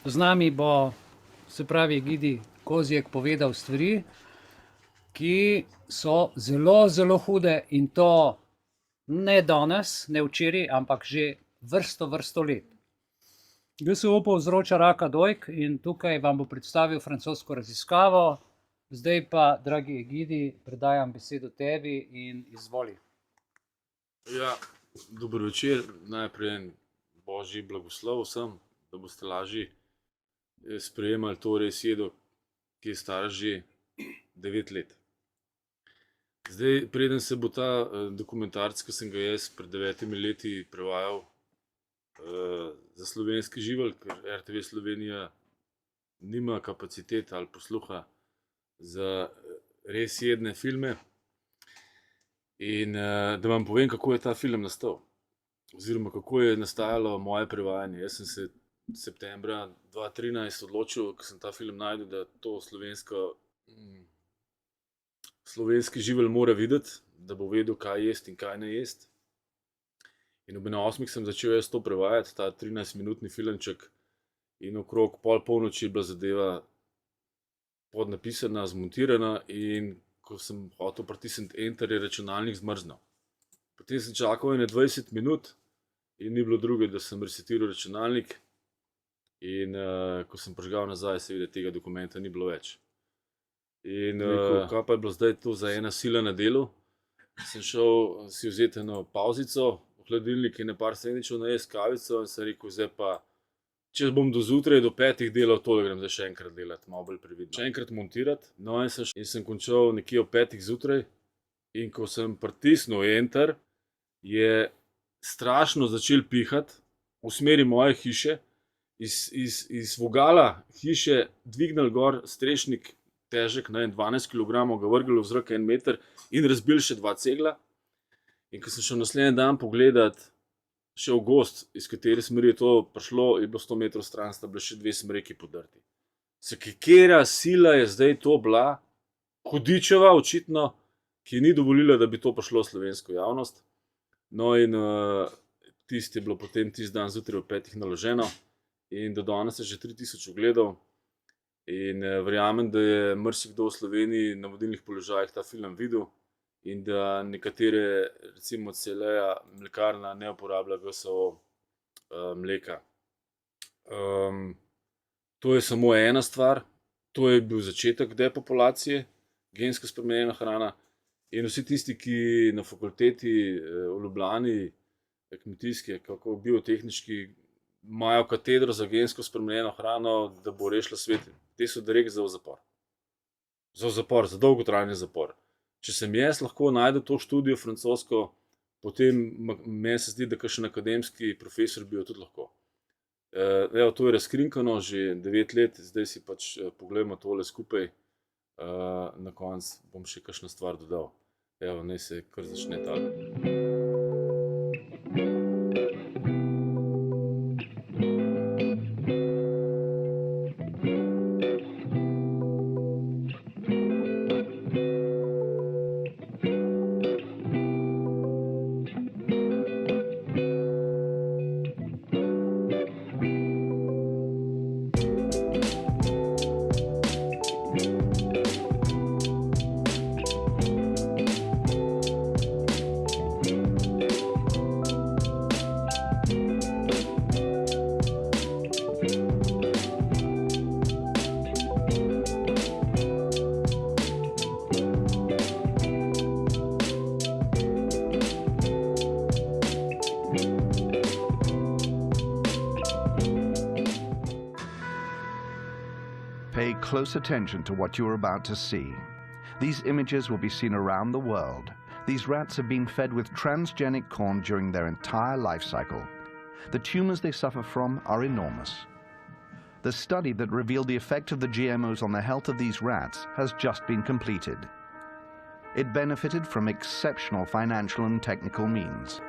Z nami bo, se pravi, Egidij Kozjek povedal stvari, ki so zelo, zelo hude in to ne danes, ne včeraj, ampak že vrsto let. GSO povzroča raka dojk in tukaj vam bo predstavil francosko raziskavo. Zdaj pa, dragi Egidij, predajam besedo tebi in izvoli. Ja, dober večer. Najprej en božji blagoslov vsem, da boste lažje sprejemali to res jedo, ki je stara že 9 let. Zdaj, preden se bo ta dokumentarc, ki sem ga jaz pred 9 leti prevajal za slovenski živelj, ker RTV Slovenija nima kapacitet ali posluha za res jedne filme. In da vam povem, kako je ta film nastal, oziroma kako je nastajalo moje prevajanje. Jaz sem se septembra 2013 odločil, ko sem ta film našel, da to slovenski živelj mora videti, da bo vedel, kaj jest in kaj ne jest. In ob 8 sem začel jaz to prevajati, ta 13-minutni filmček, in okrog polnoči je bila zadeva podnapisana, zmontirana, in ko sem hotel pritisniti enter, je računalnik zmrznil. Potem sem čakal 20 minut in ni bilo druge, da sem resetiral računalnik, in ko sem prižgal nazaj, seveda tega dokumenta ni bilo več. In kaj pa je bilo zdaj to za ena sila na delu, sem šel si vzeti eno pavzico v hladilnik in par sendvičev najesti, kavico, in sem rekel, zdaj pa, če bom do zjutraj, do 5 delal to, da grem zdaj še enkrat delati, malo bolj previdno. Še enkrat montirati, no in sem končal nekje ob 5 zjutraj, in ko sem pritisnil enter, je strašno začel pihati v smeri moje hiše, iz vogala hiše dvignil gor strešnik, težek 12 kg, ga vrgel v zrak 1 meter in razbil še 2 cegla. In ko sem šel naslednji dan pogledat, še v gozd, iz katere smeri je to prišlo, je bilo 100 metrov stran, sta bile še 2 smreki podrti. Katera sila je zdaj to bila, hudičeva očitno, ki ni dovolila, da bi to prišlo v slovensko javnost. No in tisti je bilo potem tisti dan zjutraj ob 5 naloženo in do danes je že 3000 ogledov. In verjamem, da je marsikdo v Sloveniji na vodilnih položajih ta film videl in da nekatere, recimo Celeja mlekarna, ne uporablja GSO mleka. To je samo ena stvar, to je bil začetek depopulacije, gensko spremenjena hrana, in vsi tisti, ki na fakulteti v Ljubljani, kmetijske, kako biotehnički, imajo katedro za gensko spremenjeno hrano, da bo rešila svet, te so direkt za v zapor. Za v zapor, za dolgotrajni zapor. Če sem jaz lahko najdel to študijo francosko, potem meni se zdi, da kakšen akademski profesor bi jo tudi lahko. Evo, to je razkrinkano že 9 let, zdaj si pač pogledamo tole skupaj. Na koncu bom še kakšno stvar dodal. Evo, naj se kar začne tale. Pay close attention to what you're about to see. These images will be seen around the world. These rats have been fed with transgenic corn during their entire life cycle. The tumors they suffer from are enormous. The study that revealed the effect of the GMOs on the health of these rats has just been completed. It benefited from exceptional financial and technical means.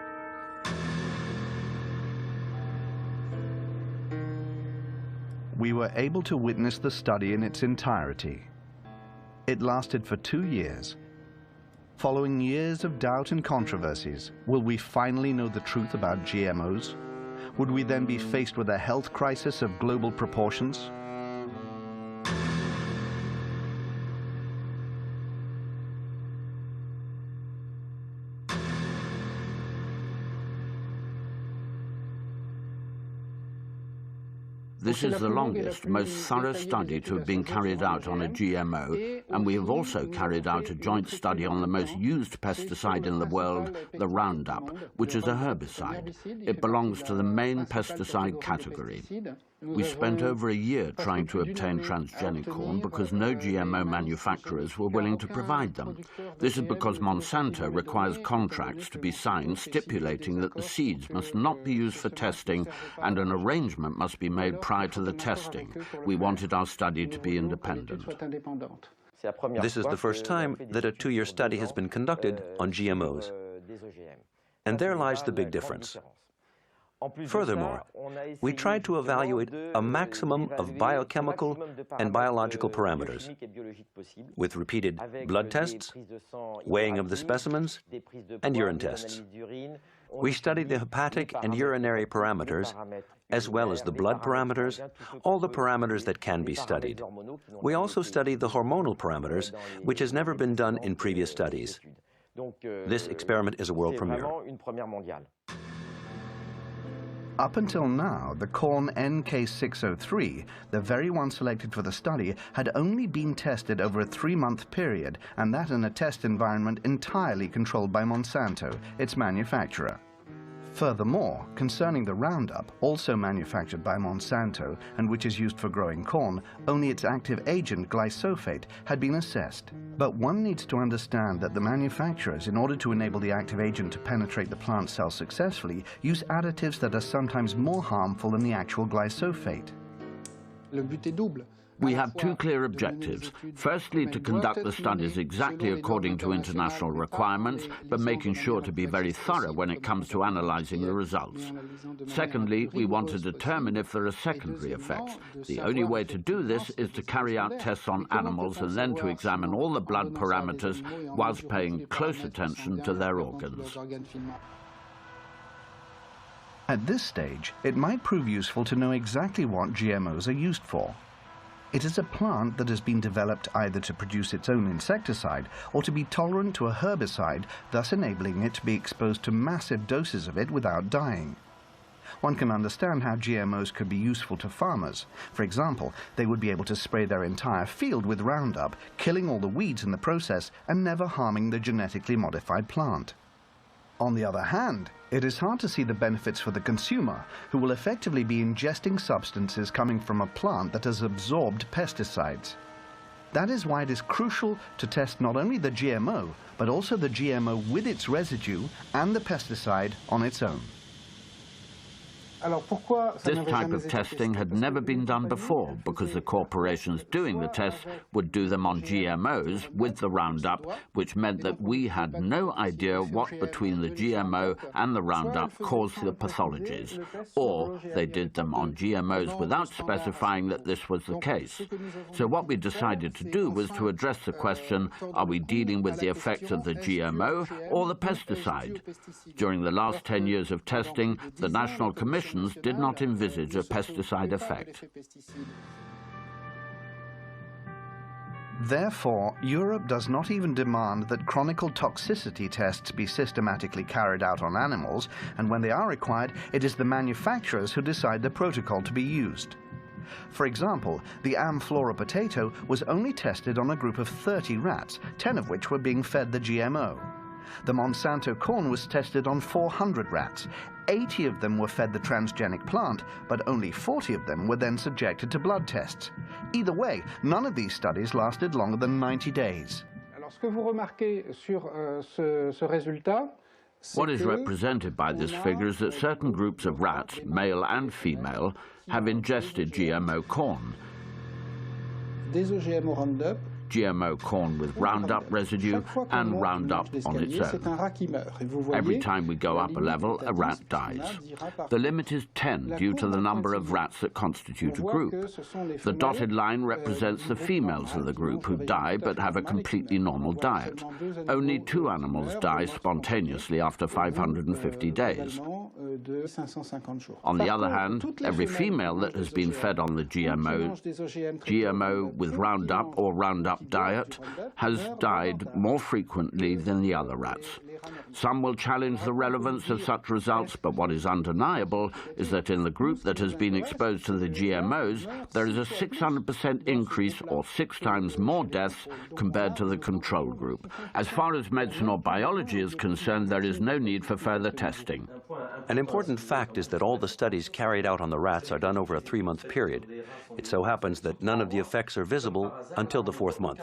We were able to witness the study in its entirety. It lasted for 2 years. Following years of doubt and controversies, will we finally know the truth about GMOs? would we then be faced with a health crisis of global proportions? This is the longest, most thorough study to have been carried out on a GMO, and we have also carried out a joint study on the most used pesticide in the world, the Roundup, which is a herbicide. It belongs to the main pesticide category. We spent over a year trying to obtain transgenic corn because no GMO manufacturers were willing to provide them. This is because Monsanto requires contracts to be signed stipulating that the seeds must not be used for testing and an arrangement must be made prior to the testing. We wanted our study to be independent. This is the first time that a 2-year study has been conducted on GMOs. And there lies the big difference. Furthermore, we tried to evaluate a maximum of biochemical and biological parameters with repeated blood tests, weighing of the specimens, and urine tests. We studied the hepatic and urinary parameters, as well as the blood parameters, all the parameters that can be studied. We also studied the hormonal parameters, which has never been done in previous studies. This experiment is a world premiere. Up until now, the corn NK603, the very one selected for the study, had only been tested over a 3-month period, and that in a test environment entirely controlled by Monsanto, its manufacturer. Furthermore, concerning the Roundup, also manufactured by Monsanto and which is used for growing corn, only its active agent, glyphosate, had been assessed. But one needs to understand that the manufacturers, in order to enable the active agent to penetrate the plant cell successfully, use additives that are sometimes more harmful than the actual glyphosate. We have 2 clear objectives. Firstly, to conduct the studies exactly according to international requirements, but making sure to be very thorough when it comes to analyzing the results. Secondly, we want to determine if there are secondary effects. The only way to do this is to carry out tests on animals and then to examine all the blood parameters whilst paying close attention to their organs. At this stage, it might prove useful to know exactly what GMOs are used for. It is a plant that has been developed either to produce its own insecticide or to be tolerant to a herbicide, thus enabling it to be exposed to massive doses of it without dying. One can understand how GMOs could be useful to farmers. For example, they would be able to spray their entire field with Roundup, killing all the weeds in the process and never harming the genetically modified plant. On the other hand, it is hard to see the benefits for the consumer, who will effectively be ingesting substances coming from a plant that has absorbed pesticides. That is why it is crucial to test not only the GMO, but also the GMO with its residue and the pesticide on its own. This type of testing had never been done before because the corporations doing the tests would do them on GMOs with the Roundup, which meant that we had no idea what between the GMO and the Roundup caused the pathologies, or they did them on GMOs without specifying that this was the case. So what we decided to do was to address the question, are we dealing with the effects of the GMO or the pesticide? During the last 10 years of testing, the National Commission did not envisage a pesticide effect. Therefore, Europe does not even demand that chronicle toxicity tests be systematically carried out on animals, and when they are required, it is the manufacturers who decide the protocol to be used. For example, the Amflora potato was only tested on a group of 30 rats, 10 of which were being fed the GMO. The Monsanto corn was tested on 400 rats. 80 of them were fed the transgenic plant, but only 40 of them were then subjected to blood tests. Either way, none of these studies lasted longer than 90 days. What is represented by this figure is that certain groups of rats, male and female, have ingested GMO corn. GMO corn with Roundup residue and Roundup on its own. Every time we go up a level, a rat dies. The limit is 10 due to the number of rats that constitute a group. The dotted line represents the females of the group who die but have a completely normal diet. Only 2 animals die spontaneously after 550 days. On the other hand, every female that has been fed on the GMO with Roundup or Roundup diet has died more frequently than the other rats. Some will challenge the relevance of such results, but what is undeniable is that in the group that has been exposed to the GMOs, there is a 600% increase or 6 times more deaths compared to the control group. As far as medicine or biology is concerned, there is no need for further testing. An important fact is that all the studies carried out on the rats are done over a 3-month period. It so happens that none of the effects are visible until the 4th month.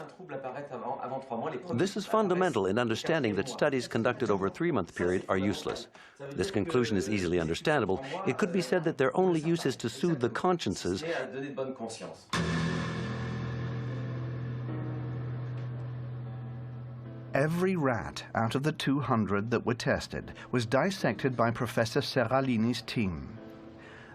This is fundamental in understanding that studies conducted over a 3-month period are useless. This conclusion is easily understandable. It could be said that their only use is to soothe the consciences. Every rat out of the 200 that were tested was dissected by Professor Seralini's team.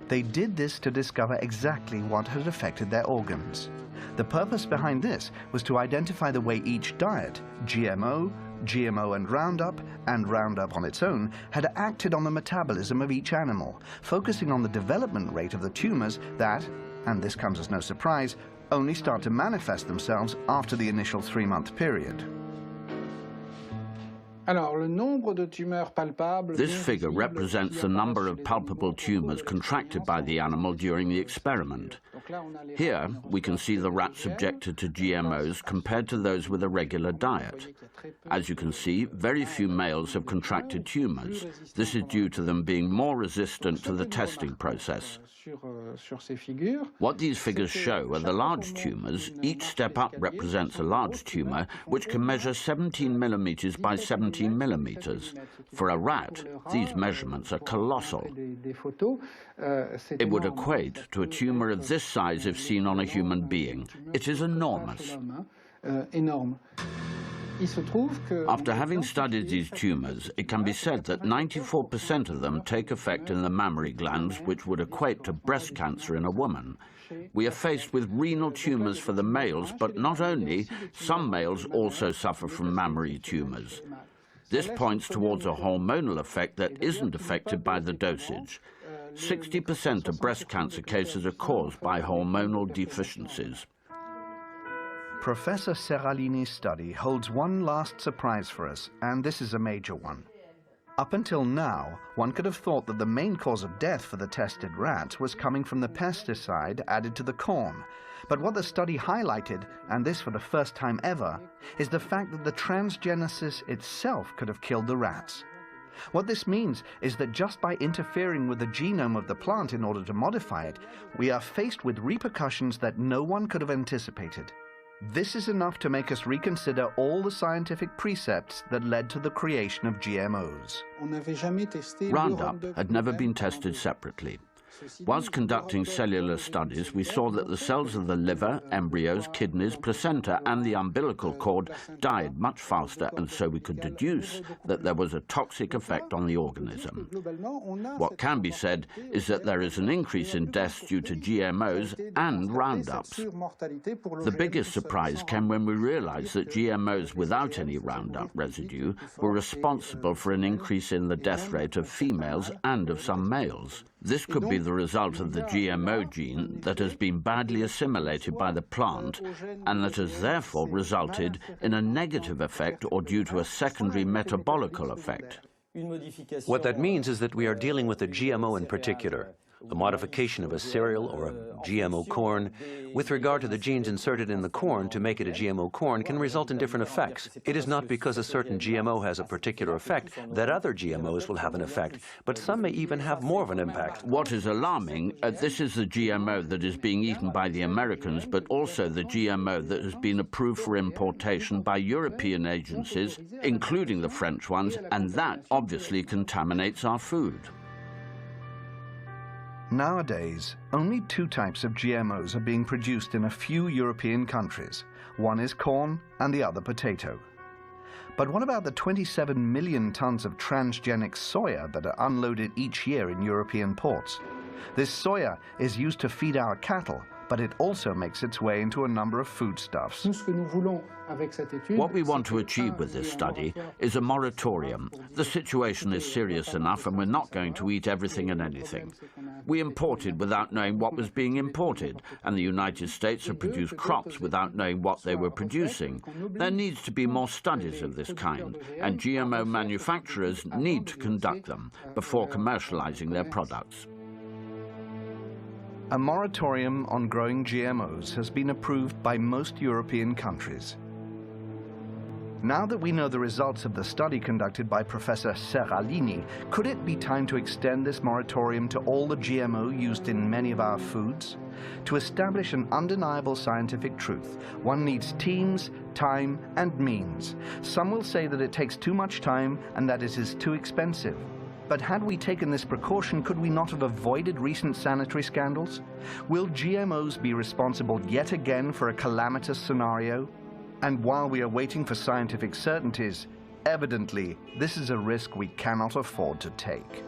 They did this to discover exactly what had affected their organs. The purpose behind this was to identify the way each diet, GMO and Roundup on its own, had acted on the metabolism of each animal, focusing on the development rate of the tumors that, and this comes as no surprise, only start to manifest themselves after the initial 3-month period. This figure represents the number of palpable tumors contracted by the animal during the experiment. Here, we can see the rats subjected to GMOs compared to those with a regular diet. As you can see, very few males have contracted tumors. This is due to them being more resistant to the testing process. What these figures show are the large tumors. Each step up represents a large tumor, which can measure 17 millimeters by 17 millimeters. For a rat, these measurements are colossal. It would equate to a tumor of this size if seen on a human being. It is enormous. After having studied these tumors, it can be said that 94% of them take effect in the mammary glands, which would equate to breast cancer in a woman. We are faced with renal tumors for the males, but not only, some males also suffer from mammary tumors. This points towards a hormonal effect that isn't affected by the dosage. 60% of breast cancer cases are caused by hormonal deficiencies. Professor Seralini's study holds one last surprise for us, and this is a major one. Up until now, one could have thought that the main cause of death for the tested rats was coming from the pesticide added to the corn. But what the study highlighted, and this for the first time ever, is the fact that the transgenesis itself could have killed the rats. What this means is that just by interfering with the genome of the plant in order to modify it, we are faced with repercussions that no one could have anticipated. This is enough to make us reconsider all the scientific precepts that led to the creation of GMOs. Roundup had never been tested separately. Whilst conducting cellular studies, we saw that the cells of the liver, embryos, kidneys, placenta, and the umbilical cord died much faster, and so we could deduce that there was a toxic effect on the organism. What can be said is that there is an increase in deaths due to GMOs and Roundups. The biggest surprise came when we realized that GMOs without any Roundup residue were responsible for an increase in the death rate of females and of some males. This could be the result of the GMO gene that has been badly assimilated by the plant and that has therefore resulted in a negative effect or due to a secondary metabolical effect. What that means is that we are dealing with a GMO in particular, a modification of a cereal or a GMO corn. With regard to the genes inserted in the corn to make it a GMO corn can result in different effects. It is not because a certain GMO has a particular effect that other GMOs will have an effect, but some may even have more of an impact. What is alarming, this is the GMO that is being eaten by the Americans, but also the GMO that has been approved for importation by European agencies, including the French ones, and that obviously contaminates our food. Nowadays, only 2 types of GMOs are being produced in a few European countries. One is corn and the other potato. But what about the 27 million tons of transgenic soya that are unloaded each year in European ports? This soya is used to feed our cattle, but it also makes its way into a number of foodstuffs. What we want to achieve with this study is a moratorium. The situation is serious enough and we're not going to eat everything and anything. We imported without knowing what was being imported, and the United States have produced crops without knowing what they were producing. There needs to be more studies of this kind, and GMO manufacturers need to conduct them before commercializing their products. A moratorium on growing GMOs has been approved by most European countries. Now that we know the results of the study conducted by Professor Seralini, could it be time to extend this moratorium to all the GMO used in many of our foods? To establish an undeniable scientific truth, one needs teams, time, and means. Some will say that it takes too much time and that it is too expensive. But had we taken this precaution, could we not have avoided recent sanitary scandals? Will GMOs be responsible yet again for a calamitous scenario? And while we are waiting for scientific certainties, evidently, this is a risk we cannot afford to take.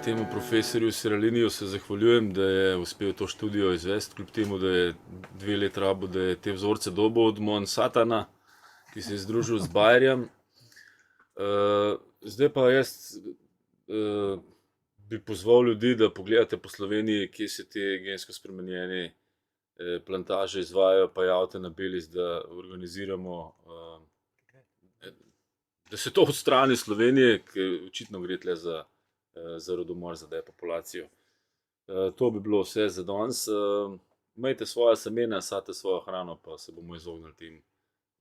Temu profesorju Seraliniju se zahvaljujem, da je uspel to študijo izvesti, kljub temu, da je 2 leta rabil, da je te vzorce dobil od Monsatana, ki se je združil z Bayerjem. Zdaj pa jaz bi pozval ljudi, da pogledate po Sloveniji, kje se te gensko spremenjene plantaže izvajajo, pa javite na Bellis, da organiziramo, da se to odstrani Slovenije, ker očitno gre tle za rodomor, za depopulacijo. To bi bilo vse za danes. Imejte svoja semena, sadite svojo hrano, pa se bomo izognili tem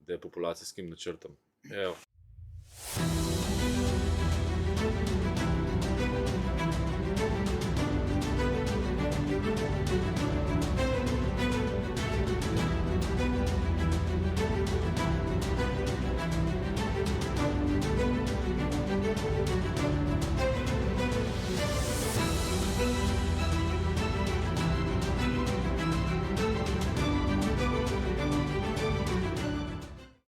depopulacijskim načrtom. Evo.